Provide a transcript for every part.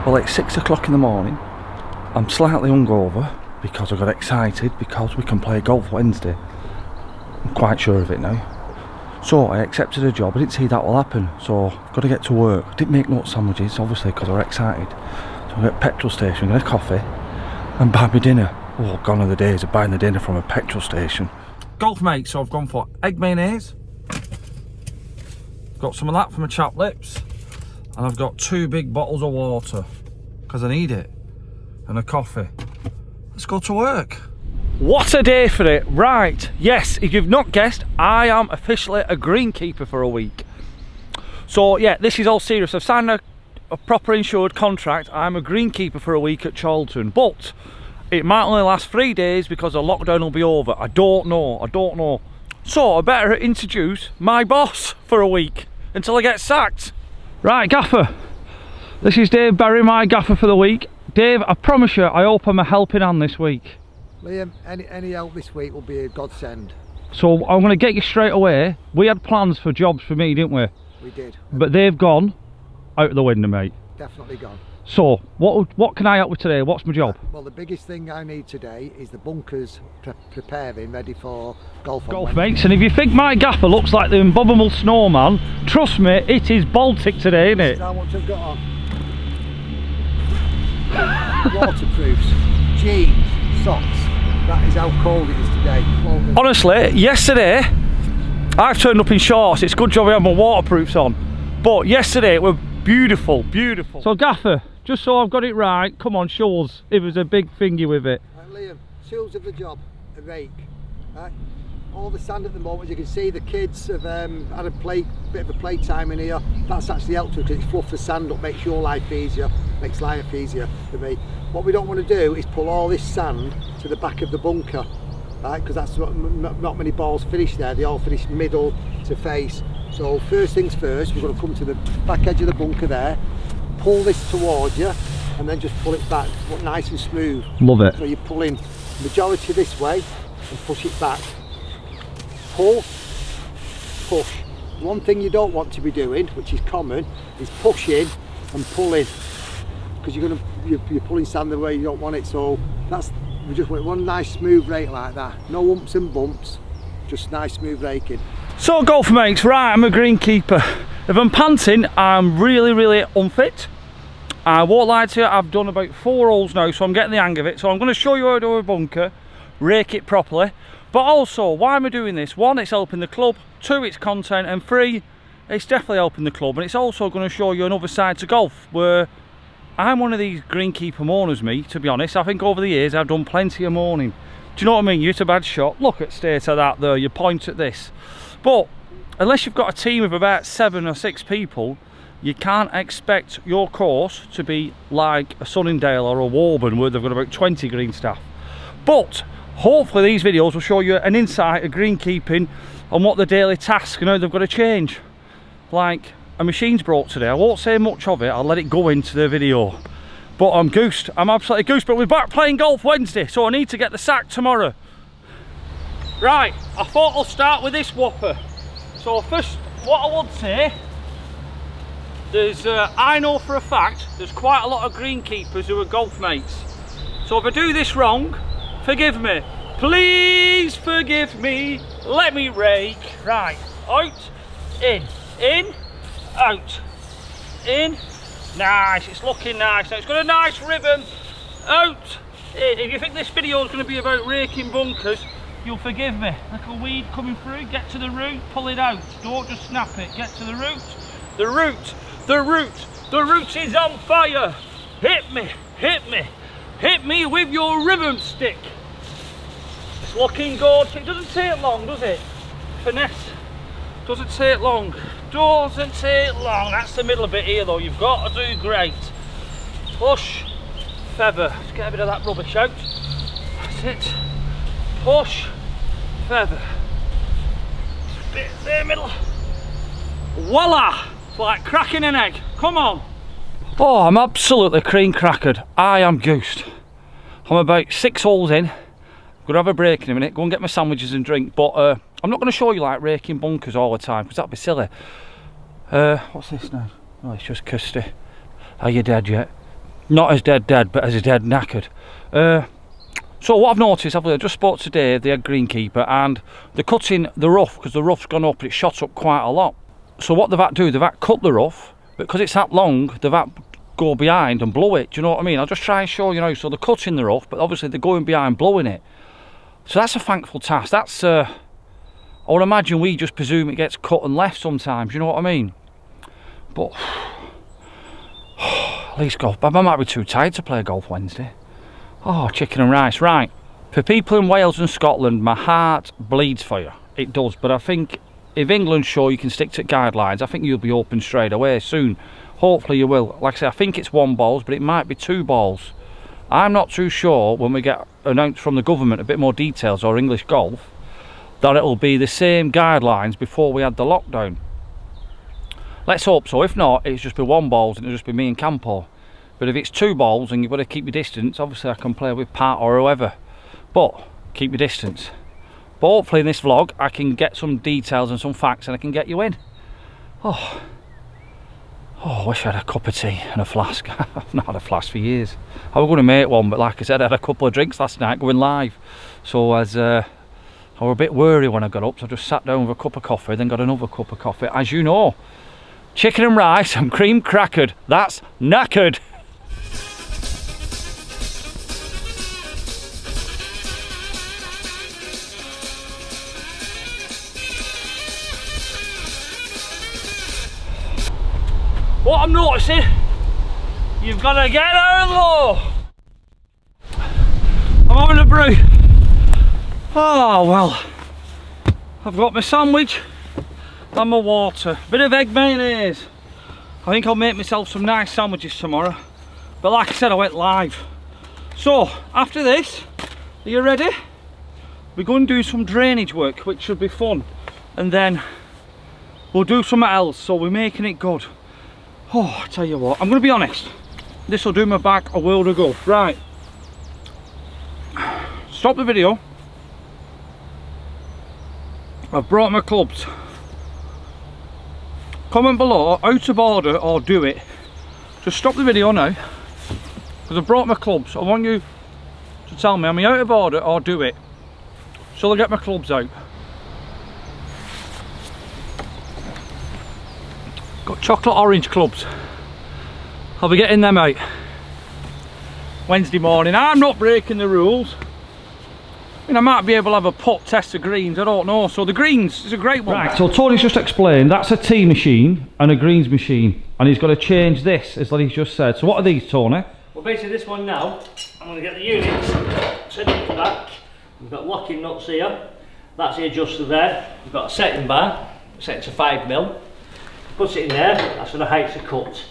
Well, it's 6 o'clock in the morning. I'm slightly hungover because I got excited because we can play golf Wednesday. I'm quite sure of it now. So I accepted a job. I didn't see that will happen, so got to get to work. I didn't make no sandwiches, obviously, because I was excited. So I'm at a petrol station, get a coffee and buy me dinner. Oh, gone are the days of buying the dinner from a petrol station. Golf mates, so I've gone for egg mayonnaise. Got some of that for my chapped lips. And I've got 2 big bottles of water, because I need it. And a coffee. Let's go to work. What a day for it. Right, yes, if you've not guessed, I am officially a greenkeeper for a week. So yeah, this is all serious. I've signed a proper insured contract. I'm a greenkeeper for a week at CHORLTON, but it might only last 3 days because the lockdown will be over. I don't know. So I better introduce my boss for a week until I get sacked. Right, gaffer, this is Dave Barry, my gaffer for the week. Dave, I promise you, I hope I'm a helping hand this week. Liam, any help this week will be a godsend. So I'm going to get you straight away. We had plans for jobs for me, didn't we? We did. But they've gone out of the window, mate. Definitely gone. So what can I help with today? What's my job? Well, the biggest thing I need today is the bunkers preparing, ready for golf mates. And if you think my gaffer looks like the abominable snowman, trust me, it is Baltic today, isn't it? This is how much I've got on. Waterproofs, jeans, socks. That is how cold it is today. Honestly, yesterday I've turned up in shorts. It's a good job I have my waterproofs on. But yesterday it was beautiful. So gaffer, just so I've got it right, come on, show us if there's a big thingy with it. Right, Liam, tools of the job, a rake. Right? All the sand at the moment, as you can see, the kids have had a bit of a playtime in here. That's actually helped because it's fluffed the sand up, makes your life easier, makes life easier for me. What we don't want to do is pull all this sand to the back of the bunker, right? Because that's not many balls finish there. They all finish middle to face. So first things first, we're going to come to the back edge of the bunker there, pull this towards you, and then just pull it back, look nice and smooth. Love it. So you're pulling majority this way and push it back. Pull, push. One thing you don't want to be doing, which is common, is pushing and pulling, because you're pulling sand the way you don't want it. So we just want one nice smooth rake like that. No humps and bumps, just nice smooth raking. So golf mates, right, I'm a greenkeeper. If I'm panting, I'm really unfit. I won't lie to you, I've done about 4 holes now, so I'm getting the hang of it. So I'm going to show you how to do a bunker, rake it properly. But also, why am I doing this? 1, it's helping the club. 2, it's content. And 3, it's definitely helping the club. And it's also going to show you another side to golf, where I'm one of these greenkeeper mourners, me, to be honest. I think over the years I've done plenty of mourning. Do you know what I mean? You hit a bad shot, look at state of that there, you point at this. But unless you've got a team of about 7 or 6 people, you can't expect your course to be like a Sunningdale or a Woburn where they've got about 20 green staff. But hopefully these videos will show you an insight of greenkeeping and what the daily task and how they've got to change. Like, a machine's broke today. I won't say much of it, I'll let it go into the video. But I'm goosed, I'm absolutely goosed. But we're back playing golf Wednesday, so I need to get the sack tomorrow. Right, I thought I'll start with this whopper. So first, what I would say, I know for a fact there's quite a lot of greenkeepers who are golf mates. So if I do this wrong, forgive me. Please forgive me. Let me rake. Right, out, in, out, in. Nice, it's looking nice. Now it's got a nice ribbon. Out, in. If you think this video is going to be about raking bunkers, you'll forgive me. Little weed coming through, get to the root, pull it out. Don't just snap it, get to the root. The root is on fire. Hit me with your ribbon stick. It's looking good. It doesn't take long, does it? Finesse. Doesn't take long. That's the middle bit here though. You've got to do great. Push, feather. Let's get a bit of that rubbish out. That's it. Push, feather. Bit there, middle. Voila! It's like cracking an egg. Come on. Oh, I'm absolutely cream crackered. I am goosed. I'm about 6 holes in. I'm gonna have a break in a minute, go and get my sandwiches and drink, but I'm not going to show you like raking bunkers all the time because that'd be silly. What's this now? Oh, it's just Kirsty. Are you dead yet? Not as dead, but as dead knackered. So what I've noticed, I just spoke to Dave, the head greenkeeper, and they're cutting the rough because the rough's gone up and it's shot up quite a lot. So what they've had to do, they've had to cut the rough, but because it's that long, they've had to go behind and blow it. Do you know what I mean? I'll just try and show you now. So they're cutting the rough, but obviously they're going behind blowing it. So that's a thankful task. That's I would imagine we just presume it gets cut and left sometimes. You know what I mean? But at least golf. I might be too tired to play golf Wednesday. Oh, chicken and rice. Right. For people in Wales and Scotland, my heart bleeds for you. It does. But I think if England's sure you can stick to guidelines, I think you'll be open straight away soon. Hopefully you will. Like I say, I think it's 1 balls, but it might be 2 balls. I'm not too sure when we get announced from the government a bit more details, or English Golf, that it'll be the same guidelines before we had the lockdown. Let's hope so. If not, it's just be 1 balls and it'll just be me and Campo. But if it's 2 balls and you've got to keep your distance, obviously I can play with Pat or whoever. But keep your distance. But hopefully in this vlog I can get some details and some facts and I can get you in. Oh, I wish I had a cup of tea and a flask. I've not had a flask for years. I was going to make one, but like I said, I had a couple of drinks last night going live. So I was a bit worried when I got up, so I just sat down with a cup of coffee, then got another cup of coffee. As you know, chicken and rice and cream crackered. That's knackered. What I'm noticing, you've got to get down low. I'm having a brew. Oh well, I've got my sandwich and my water. Bit of egg mayonnaise. I think I'll make myself some nice sandwiches tomorrow. But like I said, I went live. So after this, are you ready? We're going to do some drainage work, which should be fun. And then we'll do something else, so we're making it good. Oh, I tell you what, I'm going to be honest, this will do my back a world of good. Right, stop the video. I've brought my clubs. Comment below, out of order or do it. Just stop the video now, because I've brought my clubs. I want you to tell me, am I out of order or do it? Shall I get my clubs out? Got chocolate orange clubs. I'll be getting them out Wednesday morning. I'm not breaking the rules. I mean, I might be able to have a putt test of greens, I don't know. So the greens is a great one. Right, so Tony's just explained that's a tee machine and a greens machine, and he's got to change this, as he's just said. So what are these, Tony? Well, basically this one now, I'm going to get the units set at the back. We've got locking nuts here. That's the adjuster there. We've got a setting bar, set to 5mm. Put it in there, that's for the heights of cut,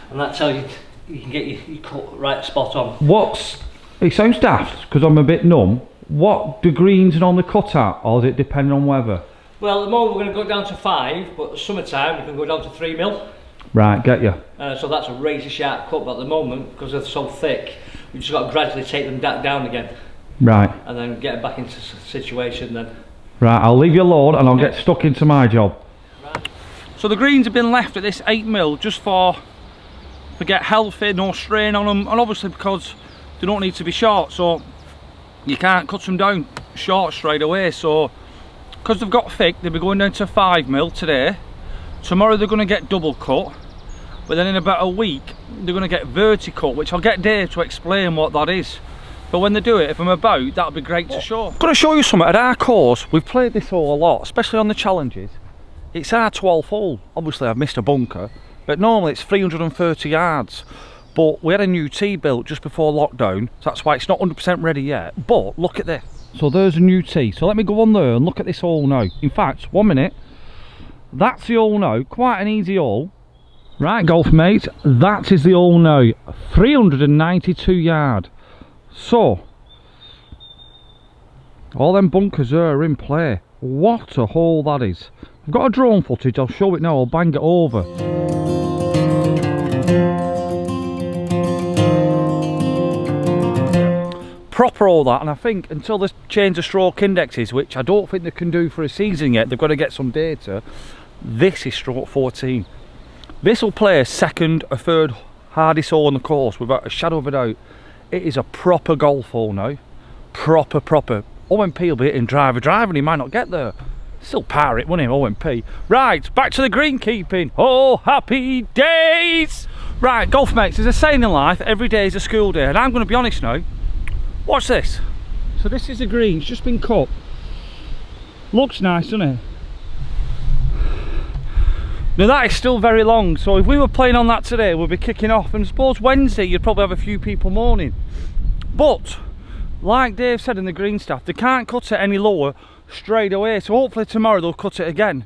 and that's how you can get your cut right spot on. It sounds daft because I'm a bit numb. What do greens normally cut at, or does it depend on weather? Well, at the moment we're going to go down to 5, but summertime you can go down to 3mm. Right, get you. So that's a razor sharp cut, but at the moment, because they're so thick, we've just got to gradually take them down again. Right. And then get them back into situation then. Right, I'll leave you alone and I'll get stuck into my job. So the greens have been left at this 8mm just to get healthy, no strain on them, and obviously because they don't need to be short, so you can't cut them down short straight away. So because they've got thick, they'll be going down to 5mm today. Tomorrow they're going to get double cut, but then in about a week they're going to get vertical, which I'll get Dave to explain what that is. But when they do it, if I'm about, that'll be great to show. I'm going to show you something. At our course, we've played this hole a lot, especially on the challenges. It's our 12th hole. Obviously I've missed a bunker, but normally it's 330 yards. But we had a new tee built just before lockdown, so that's why it's not 100% ready yet. But look at this. So there's a new tee. So let me go on there and look at this hole now. In fact, 1 minute. That's the hole now. Quite an easy hole. Right, golf mates, that is the hole now. 392 yard. So all them bunkers there are in play. What a hole that is. I've got a drone footage, I'll show it now, I'll bang it over. Proper all that, and I think until they change the stroke indexes, which I don't think they can do for a season yet, they've got to get some data. This is stroke 14. This will play second or third hardest hole on the course without a shadow of a doubt. It is a proper golf hole now. Proper. OMP will be hitting driver and he might not get there. Still par it, won't he, OMP? Right, back to the greenkeeping. Oh, happy days! Right, golf mates, there's a saying in life, every day is a school day, and I'm going to be honest now. Watch this. So this is the green, it's just been cut. Looks nice, doesn't it? Now that is still very long, so if we were playing on that today, we'd be kicking off, and I suppose Wednesday you'd probably have a few people mourning. But, like Dave said in the green staff, they can't cut it any lower straight away, so hopefully tomorrow they'll cut it again.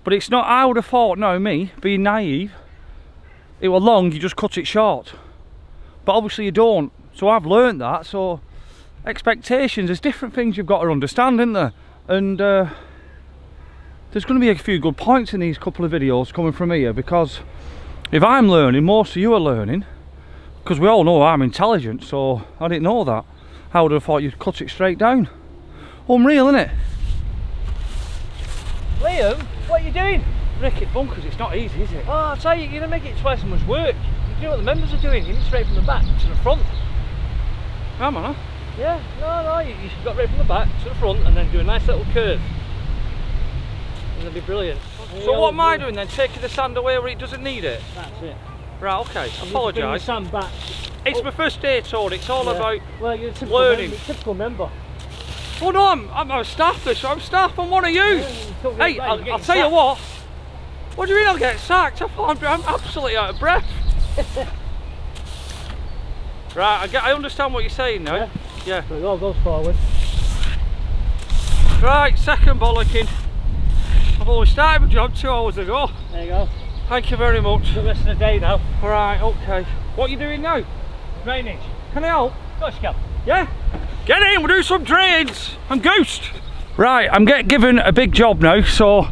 But it's not, I would have thought, no, me, being naive, it were long, you just cut it short. But obviously you don't, so I've learnt that, so expectations, there's different things you've got to understand, isn't there? And there's going to be a few good points in these couple of videos coming from here, because if I'm learning, most of you are learning, because we all know I'm intelligent, so I didn't know that. I would have thought you'd cut it straight down. Unreal, isn't it? Liam, what are you doing? Rake it bunkers, it's not easy, is it? Oh, I'll tell you, you're going to make it twice as much work. You do what the members are doing, you need straight from the back to the front. Come on, huh? Yeah, no, you got right from the back to the front and then do a nice little curve. And it'll be brilliant. So what am I doing then? Taking the sand away where it doesn't need it? That's it. Right, okay, You apologise. sand back. It's my first day tour, it's all about well, you're a typical learning. Typical member. Oh no, I'm a staff this, I'm staff, I'm one of you. Hey, I'll tell you what. What do you mean I'll get sacked? I'm absolutely out of breath. Right, I understand what you're saying now. Yeah. So it all goes forward. Right, second bollocking. I've only started my job 2 hours ago. There you go. Thank you very much. The rest of the day now. Right, okay. What are you doing now? Drainage. Can I help? Of course you can. Yeah? Get in, we'll do some drains. I'm Ghost. Right, I'm getting given a big job now, so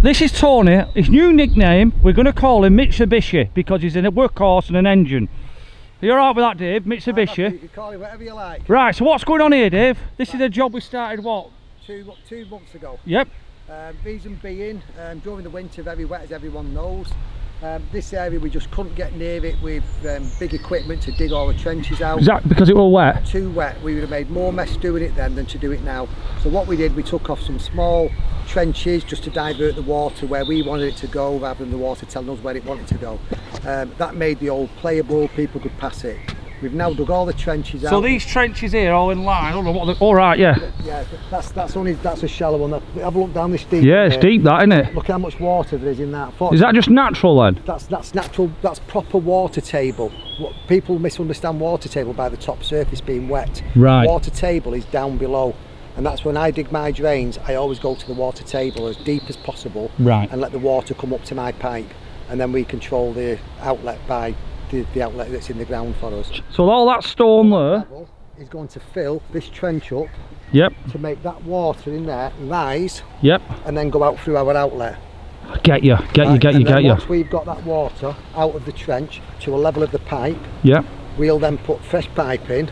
this is Tony. His new nickname, we're going to call him Mitsubishi, because he's in a workhorse and an engine. Are you alright with that, Dave? Mitsubishi? You can call it whatever you like. Right, so what's going on here, Dave? This is a job we started, what? Two months ago. Yep. Reason being, during the winter, very wet as everyone knows. This area we just couldn't get near it with big equipment to dig all the trenches out. Is that because it was wet? Too wet. We would have made more mess doing it then than to do it now. So what we did, we took off some small trenches just to divert the water where we wanted it to go, rather than the water telling us where it wanted to go. That made the old playable, people could pass it. We've now dug all the trenches out. So these trenches here are all in line. I don't know what they're... All right, yeah. Yeah, that's a shallow one. Have a look down this deep. Yeah, it's deep, that, isn't it? Look how much water there is in that. Is that just natural then? That's natural. That's proper water table. What people misunderstand water table by the top surface being wet. Right. Water table is down below, and that's when I dig my drains. I always go to the water table as deep as possible. Right. And let the water come up to my pipe, and then we control the outlet by the outlet that's in the ground for us. So all that stone there is going to fill this trench up. Yep. To make that water in there rise. Yep. And then go out through our outlet. Get you. Once we've got that water out of the trench to a level of the pipe, yep, we'll then put fresh pipe in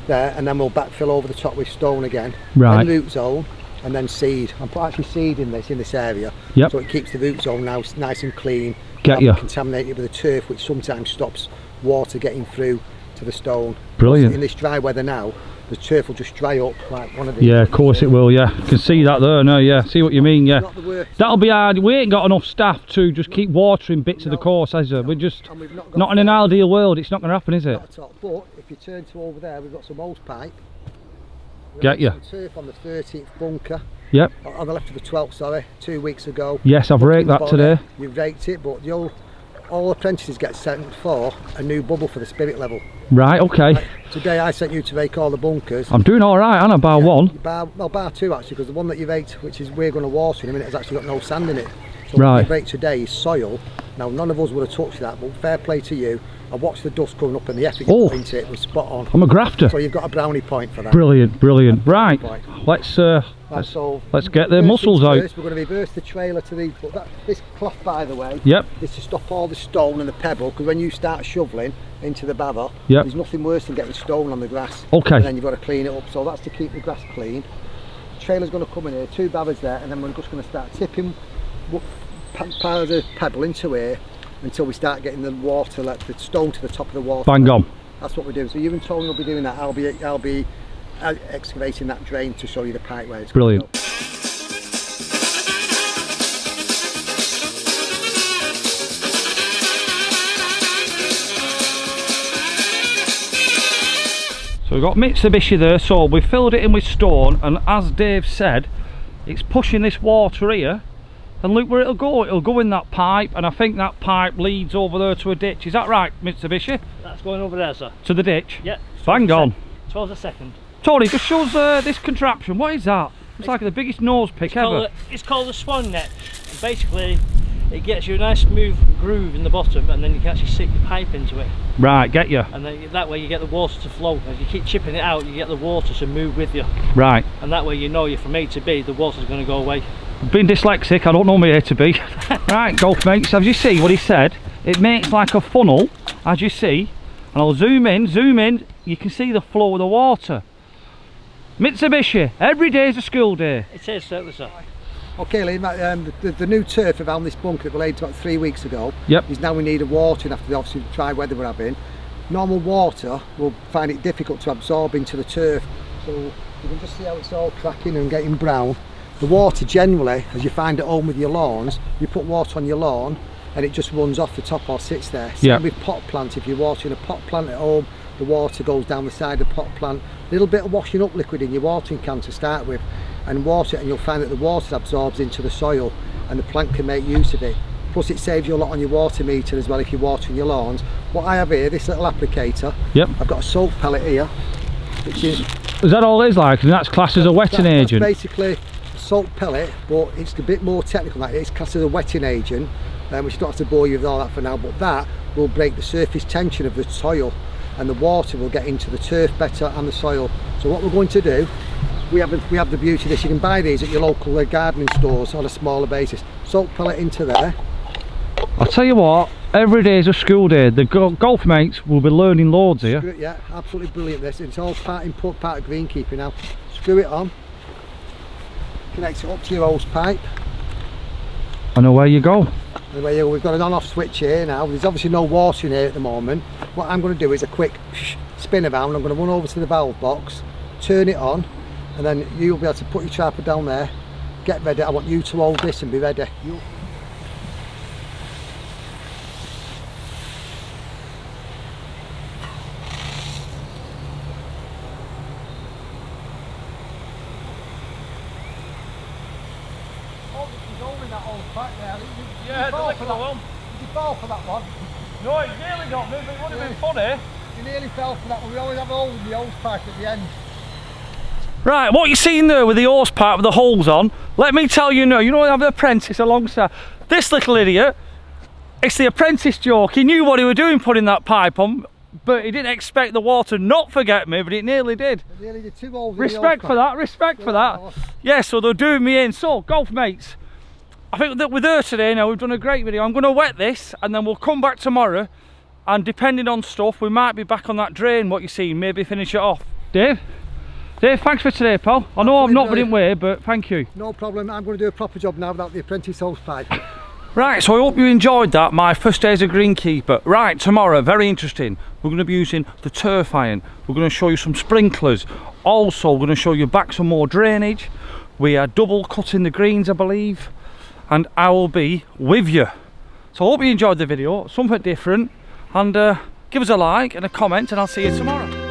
there, and then we'll backfill over the top with stone again. Right. Then root zone, and then seed. I'm actually seeding this in this area. Yep. So it keeps the root zone now nice and clean. Get you. Contaminated with the turf, which sometimes stops water getting through to the stone. Brilliant. In this dry weather now, the turf will just dry up like one of these. Yeah, of course it will, yeah. You can see that there, no, yeah. See what you mean, yeah. That'll be hard. We ain't got enough staff to just keep watering bits of the course, has there? We're just, not in an ideal world, it's not going to happen, is it? Not at all. But if you turn to over there, we've got some hose pipe. Get you. Some turf on the 13th bunker. Yep. On the left of the 12th, sorry, 2 weeks ago. Yes, I've raked that today. You've raked it, but all apprentices get sent for a new bubble for the spirit level. Right, okay. Like, today I sent you to rake all the bunkers. I'm doing alright, aren't I? Bar one. Bar two actually, because the one that you raked, which is we're going to water in a minute, has actually got no sand in it. So right. what you raked today is soil. Now none of us would have touched that, but fair play to you. I watched the dust coming up and the effort you put into it was spot on. I'm a grafter. So you've got a brownie point for that. Brilliant, brilliant. Right, let's get the muscles out. We're going to reverse the trailer to these. But this cloth, by the way, yep, is to stop all the stone and the pebble, because when you start shoveling into the bather, yep, there's nothing worse than getting stone on the grass. Okay. And then you've got to clean it up. So that's to keep the grass clean. The trailer's going to come in here, 2 bathers there, and then we're just going to start tipping piles of pebble into here. until we start getting the water, like the stone to the top of the water. Bang on. That's what we're doing. So you and Tony will be doing that. I'll be excavating that drain to show you the pipe where it's Brilliant. going to go. So we've got Mitsubishi there, so we filled it in with stone, and as Dave said, it's pushing this water here, and look where it'll go in that pipe, and I think that pipe leads over there to a ditch. Is that right, Mitsubishi? That's going over there, sir. To the ditch? Yeah. Bang on. 12 a second. Tony, just shows this contraption. What is that? It's like the biggest nose pick ever. It's called a swan net. And basically, it gets you a nice smooth groove in the bottom, and then you can actually stick your pipe into it. Right, get you. And then that way you get the water to flow. As you keep chipping it out, you get the water to move with you. Right. And that way you know you're from A to B, the water's going to go away. Being dyslexic, I don't know my A to B. Right, golf mates, as you see what he said, it makes like a funnel, as you see, and I'll zoom in, you can see the flow of the water. Mitsubishi, every day is a school day. It is, certainly, sir. Okay, Liam, the new turf around this bunker that we laid about 3 weeks ago, Yep. is now we need a watering after the obviously dry weather we're having. Normal water will find it difficult to absorb into the turf, so you can just see how it's all cracking and getting brown. The water generally, as you find at home with your lawns, you put water on your lawn and it just runs off the top or sits there. Same Yep. with pot plant. If you're watering a pot plant at home, the water goes down the side of the pot plant. A little bit of washing up liquid in your watering can to start with, and water, and you'll find that the water absorbs into the soil and the plant can make use of it. Plus it saves you a lot on your water meter as well if you're watering your lawns. What I have here, this little applicator, Yep. I've got a soap pellet here, which is that all it is like? And that's classed as a wetting agent? That's basically a soap pellet, but it's a bit more technical than that. It's classed as a wetting agent, which I don't have to bore you with all that for now, but that will break the surface tension of the soil and the water will get into the turf better and the soil. So what we're going to do, we have the beauty of this. You can buy these at your local gardening stores on a smaller basis. Soap pellet into there. I'll tell you what, every day is a school day. The golf mates will be learning loads here. Yeah, absolutely brilliant this. It's all part of greenkeeping now. Screw it on, connect it up to your hose pipe. And away you go. Anyway, we've got an on-off switch here now. There's obviously no water in here at the moment. What I'm going to do is a quick spin around. I'm going to run over to the valve box, turn it on, and then you'll be able to put your tripod down there, get ready. I want you to hold this and be ready. Yeah, Did you fall for that one? No, it nearly got me, but it would have been funny. You nearly fell for that one. We always have a hole in the hose pipe at the end. Right, what you seen there with the hose pipe with the holes on, let me tell you now, you know I have the apprentice alongside. This little idiot, it's the apprentice joke. He knew what he was doing putting that pipe on, but he didn't expect the water not forget me, but it nearly did. It nearly did 2 holes in Respect the for that, respect for that. Yeah, so they're doing me in. So, golf mates, I think that we're there today now. We've done a great video. I'm going to wet this and then we'll come back tomorrow, and depending on stuff we might be back on that drain, what you see, maybe finish it off. Dave, thanks for today, pal. I know I've not been in way, but thank you. No problem. I'm going to do a proper job now without the apprentice hose pipe. Right, so I hope you enjoyed that, my first day as a greenkeeper. Right, tomorrow, very interesting, we're going to be using the turf iron. We're going to show you some sprinklers. Also, we're going to show you back some more drainage. We are double cutting the greens, I believe, and I will be with you. So I hope you enjoyed the video, something different, and give us a like and a comment, and I'll see you tomorrow.